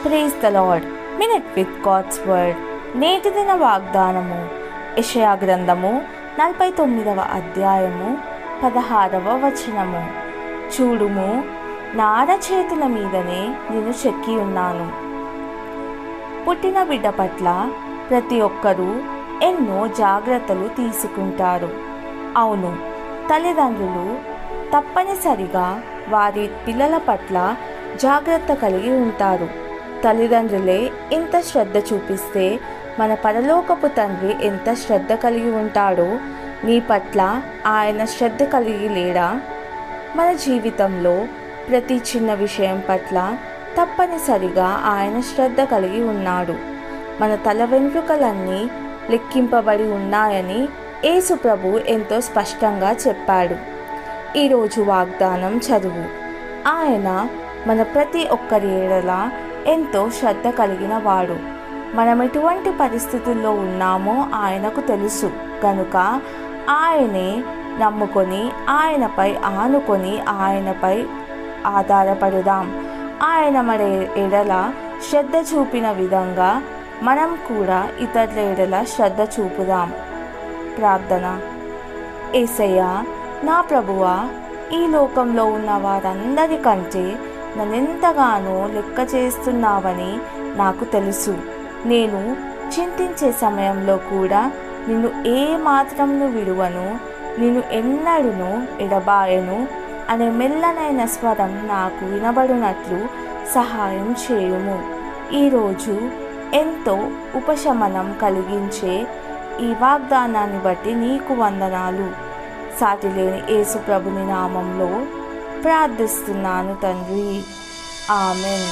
Praise the lord. Minute with God's word. నేటి దిన వాగ్దానము యెషయా గ్రంథము 49వ అధ్యాయము 16వ వచనము. చూడుము, నా అరచేతుల మీదనే నేను చెక్కి ఉన్నాను. పుట్టిన బిడ్డ పట్ల ప్రతి ఒక్కరూ ఎన్నో జాగ్రత్తలు తీసుకుంటారు. అవును, తల్లిదండ్రులు తప్పనిసరిగా వారి పిల్లల పట్ల జాగ్రత్త కలిగి ఉంటారు. తల్లిదండ్రులే ఇంత శ్రద్ధ చూపిస్తే మన పరలోకపు తండ్రి ఎంత శ్రద్ధ కలిగి ఉంటాడో నీ పట్ల ఆయన శ్రద్ధ కలిగి లేడా? మన జీవితంలో ప్రతి చిన్న విషయం పట్ల తప్పనిసరిగా ఆయన శ్రద్ధ కలిగి ఉన్నాడు. మన తల వెంట్రుకలన్నీ లెక్కింపబడి ఉన్నాయని యేసు ప్రభు ఎంతో స్పష్టంగా చెప్పాడు. ఈరోజు వాగ్దానం చదువు. ఆయన మన ప్రతి ఒక్కరి ఎడల ఎంతో శ్రద్ధ కలిగిన వాడు. మనం ఎటువంటి పరిస్థితుల్లో ఉన్నామో ఆయనకు తెలుసు కనుక ఆయనే నమ్ముకొని, ఆయనపై ఆనుకొని, ఆయనపై ఆధారపడదాం. ఆయన మన ఎడల శ్రద్ధ చూపిన విధంగా మనం కూడా ఇతరుల ఎడల శ్రద్ధ చూపుదాం. ప్రార్థన. యేసయ్యా, నా ప్రభువా, ఈ లోకంలో ఉన్న వారందరికంటే నన్నెంతగానో లెక్క చేస్తున్నావని నాకు తెలుసు. నేను చింతించే సమయంలో కూడా నిన్ను ఏ మాత్రమును విడువను, నిన్ను ఎన్నడూను ఎడబాయను అనే మెల్లనైన స్వరం నాకు వినబడినట్లు సహాయం చేయుము. ఈరోజు ఎంతో ఉపశమనం కలిగించే ఈ వాగ్దానాన్ని బట్టి నీకు వందనాలు. సాటిలేని యేసు ప్రభుని నామంలో ప్రార్థిస్తున్నాను తండ్రి. ఆమెన్.